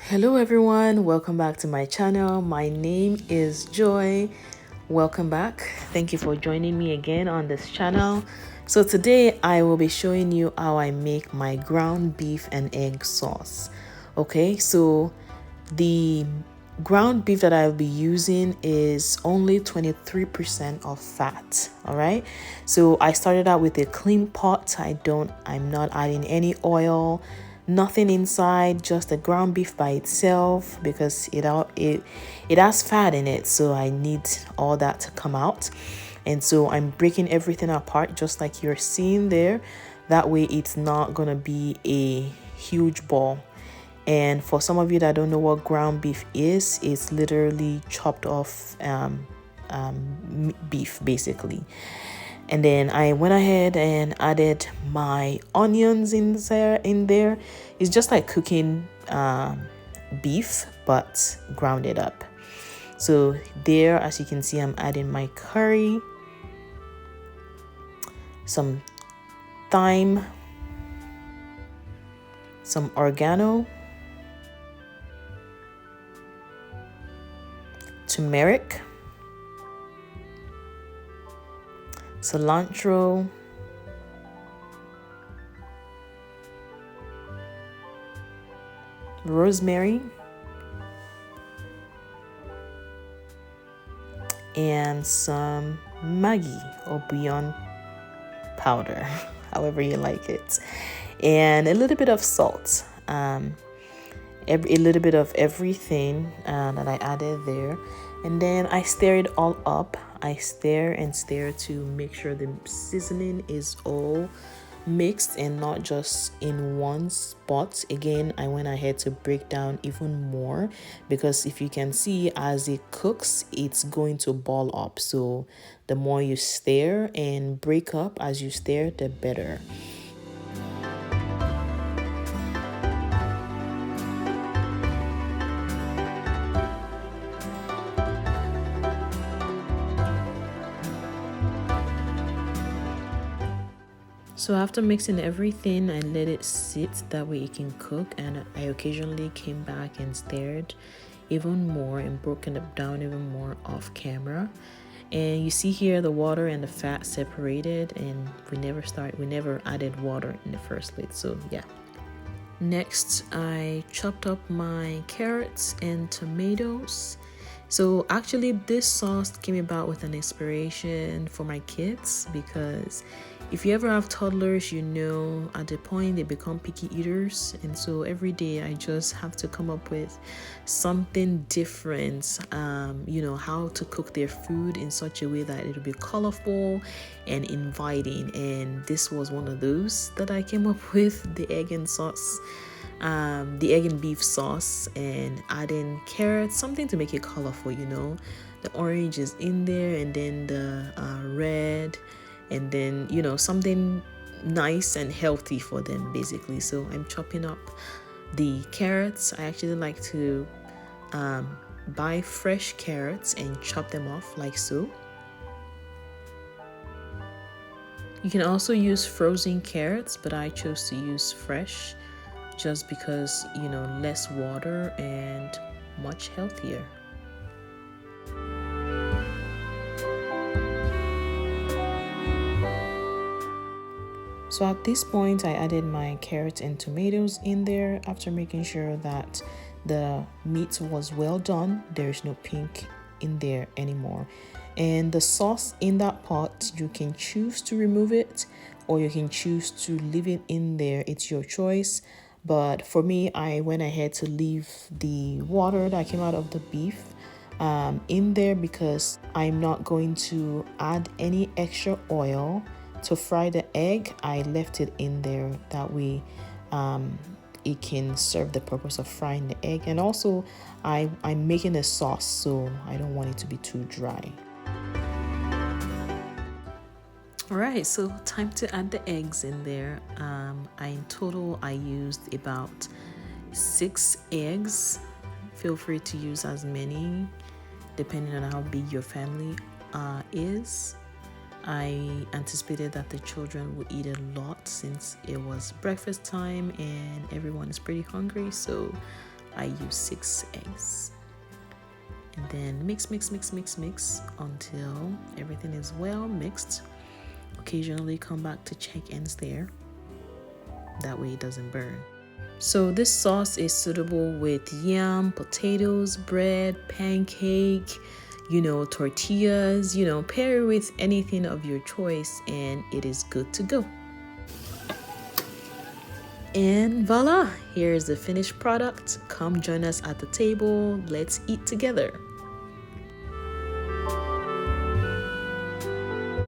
Hello everyone, welcome back to my channel. My name is Joy. Welcome back. Thank you for joining me again on this channel. So today I will be showing you how I make my ground beef and egg sauce. Okay, so the ground beef that I'll be using is only 23% of fat. All right, so I started out with a clean pot. I'm not adding any oil, nothing inside, just the ground beef by itself because it has fat in it, so I need all that to come out. And so I'm breaking everything apart just like you're seeing there. That way it's not gonna be a huge ball. And for some of you that don't know what ground beef is, it's literally chopped off beef basically. And then I went ahead and added my onions in there. It's just like cooking beef but grounded up. So there, as you can see, I'm adding my curry, some thyme, some oregano, turmeric, cilantro, rosemary, and some Maggi or bouillon powder, however you like it, and a little bit of salt. A little bit of everything that I added there, and then I stir it all up. I stir and stir to make sure the seasoning is all mixed and not just in one spot. Again, I went ahead to break down even more because if you can see, as it cooks, it's going to ball up. So the more you stir and break up as you stir, the better. So after mixing everything, I let it sit, that way it can cook, and I occasionally came back and stirred even more and broken it down even more off camera. And you see here the water and the fat separated, and we never added water in the first place. So yeah. Next, I chopped up my carrots and tomatoes. So actually this sauce came about with an inspiration for my kids, because if you ever have toddlers, you know at the point they become picky eaters, and so every day I just have to come up with something different, how to cook their food in such a way that it'll be colorful and inviting. And this was one of those that I came up with, the egg and beef sauce, and adding carrots, something to make it colorful. The orange is in there, and then the red, and then something nice and healthy for them basically. So I'm chopping up the carrots. I actually like to buy fresh carrots and chop them off like so. You can also use frozen carrots, but I chose to use fresh just because less water and much healthier. So at this point, I added my carrots and tomatoes in there after making sure that the meat was well done. There's no pink in there anymore. And the sauce in that pot, you can choose to remove it or you can choose to leave it in there. It's your choice. But for me, I went ahead to leave the water that came out of the beef in there because I'm not going to add any extra oil to fry the egg. I left it in there, that way it can serve the purpose of frying the egg. And also I'm making a sauce, so I don't want it to be too dry. All right, so time to add the eggs in there. In total I used about 6 eggs. Feel free to use as many depending on how big your family is. I anticipated that the children would eat a lot since it was breakfast time and everyone is pretty hungry, so I use 6 eggs. And then mix until everything is well mixed. Occasionally come back to check ends there. That way it doesn't burn. So this sauce is suitable with yam, potatoes, bread, pancake, tortillas, pair it with anything of your choice and it is good to go. And voila, here's the finished product. Come join us at the table. Let's eat together.